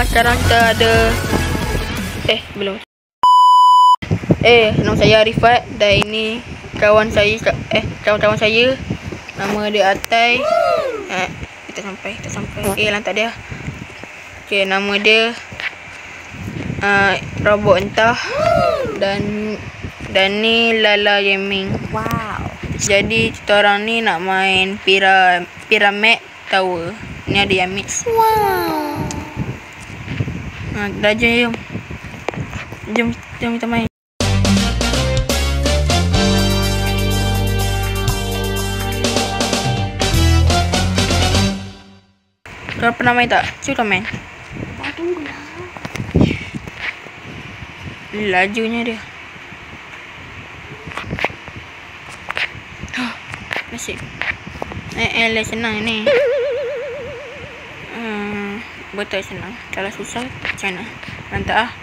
sekarang kita ada belum. Nama saya Arifat dan ini kawan saya, kawan-kawan saya. Nama dia Atai. Kita sampai. Lantak dia. Okey, nama dia Robot Entah dan ni Lala Gaming. Wow. Jadi kita orang ni nak main Pyramid Tower. Ni ada yang mix. Wow. Dah jom kita main. Kau pernah main tak? Cuba main. Tak tunggulah. Lajunya dia. Nasib. Senang ni. Betul senang. Kalau susah macam mana? Lantak ah.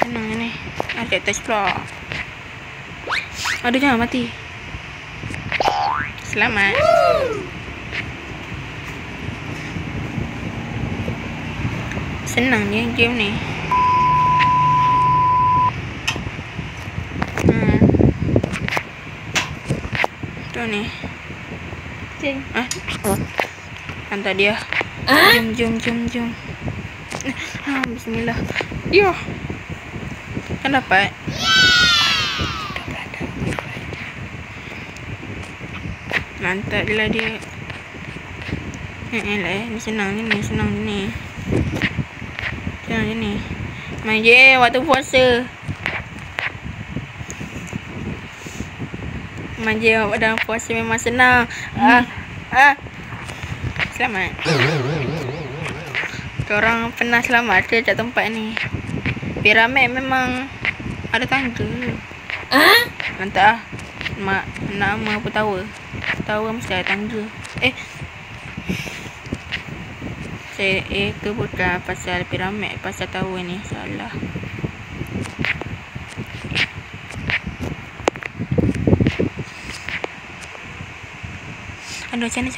Senang ni. Ada touch pula. Aduh, jangan mati. Selamat. Senang je game ni. Tu ni. Hantar dia. Jom. Bismillah. Yo. Kan dapat. Mantap lah dia. Ni senang je ni. Main je waktu puasa. Main je dalam puasa memang senang. Selamat. Korang pernah selamat ke kat tempat ni? Piramid memang ada tangga. Mantap ah. Nama apa tower? Tower mesti ada tangga. Itu bukan pasal piramid, pasal tower ni. Salah. Aduh, macam ni.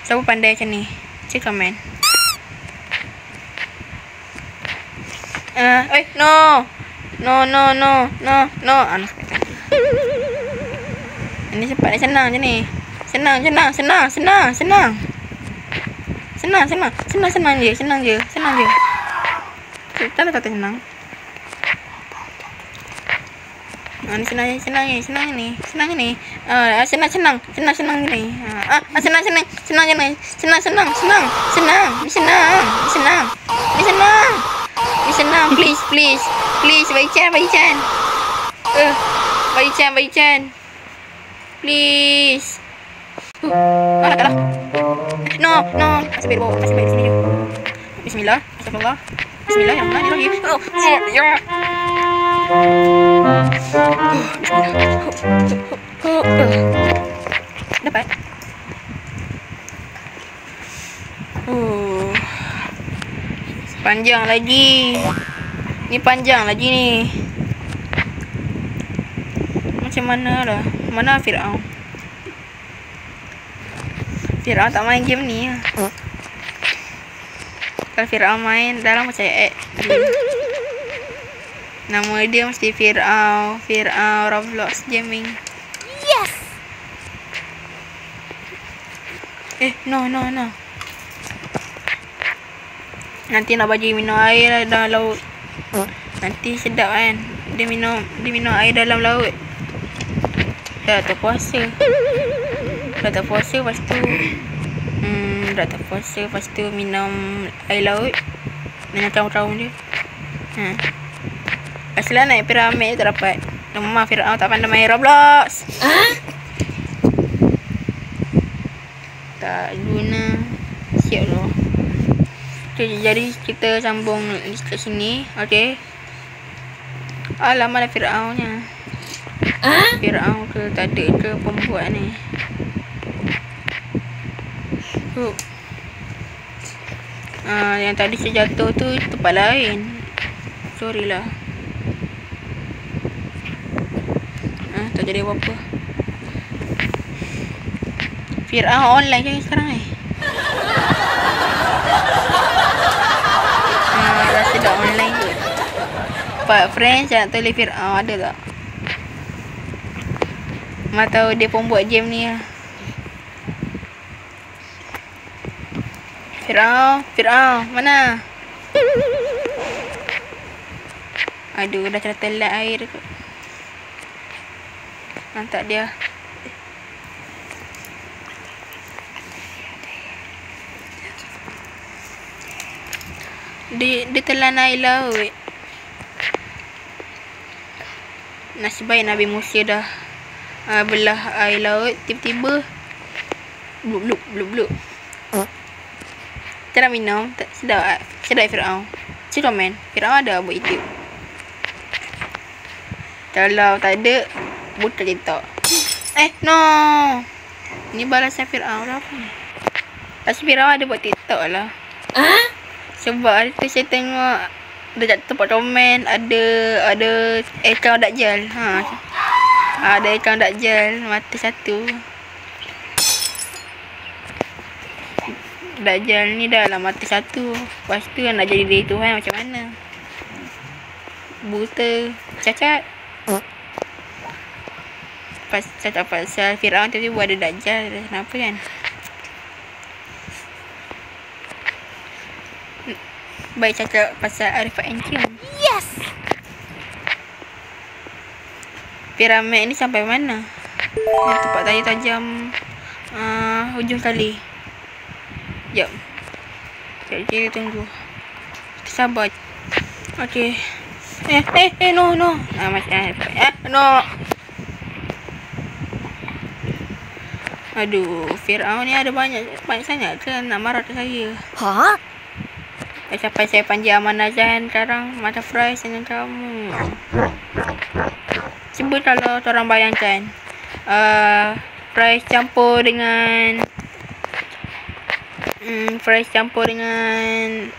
Siapa pandai macam ni? Cik komen. No. Ini cepat dan senang je ni. Senang je. Tak senang. Ni senang ni. Senang ni. Senang je ni. Please, Baichan. Baichan. Please. Kalah. No. Asbir sini je. Bismillah. Astagfirullah. Bismillahirrahmanirrahim. Ya. Dapat. Panjang lagi. Macam mana lah? Mana Fir'aun? Fir'aun tak main game ni lah. Kalau Fir'aun main, dalam macam nama dia mesti Fir'aun Roblox Gaming. Yes. No. Nanti nak bagi minum air dalam laut. Nanti sedap kan. Dia minum air dalam laut. Dah tak puasa. Lepas tu minum air laut dengan caum-caum dia. Asal naik piramid tak dapat. Lemah Fir'aun tak pandai main Roblox. Tak guna. Siap dulu. Jadi kita sambung kat sini. Okey. Lama dah Fir'aunnya. Fir'aun ke tak ada ke pembuat ni. Yang tadi saya jatuh tu tempat lain. Sorry lah. Tak jadi apa-apa. Fir'aun online je sekarang rasa dah online kot. Pak friends nak tulis Fir'aun ada tak? Mak tahu dia pun buat game ni lah. Fir'aun mana? Aduh, dah kena telat air kot. Nantak dia. Dia telan air laut. Nasib baik Nabi Musa dah belah air laut. Tiba-tiba blub. Tak nak minum. Sedap Fir'aun. Cik komen Fir'aun ada buat YouTube. Kalau tak ada, buta letak. No. Ni balasan Fir'aun apa ni? Rasa Fir'aun ada buat TikTok lah. Sebab hari tu saya tengok ada tempat komen, ada account Dajjal. Ada account Dajjal mata satu. Dajjal ni dah lah mata satu. Lepas tu nak jadi diri Tuhan macam mana? Buta, cacat. Cacat pasal Fir'aun tiba-tiba ada Dajjal. Kenapa kan? Baik cakap pasal Arifat Encium. Yes. Piramid ni sampai mana? Tempat tadi tajam hujung kali. Jap. Kita tunggu. Kita sabar. Okey. No. No. Aduh, Fir'aun ni ada banyak sangat ke nak marah ke saya? Sampai saya panggil Aman Azan sekarang macam fries dengan kamu. Cuba kalau korang bayangkan fries campur dengan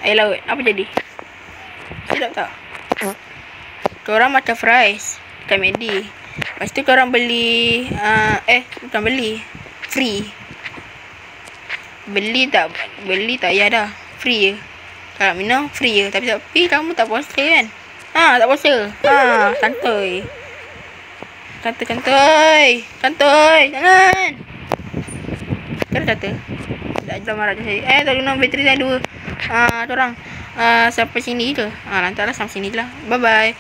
air laut, apa jadi? Sedap tak? Korang macam fries kat McD. Lepas tu korang beli bukan beli, free. Beli tak ya dah, free je. Kalau minum free je. Tapi kamu tak puasa kan? Tak puasa. Santai. Santai. Jangan. Jangan kata. Dah marah saya. Tak guna bateri saya 2. Orang sampai sini je. Lantarlah sampai sini je lah. Bye bye.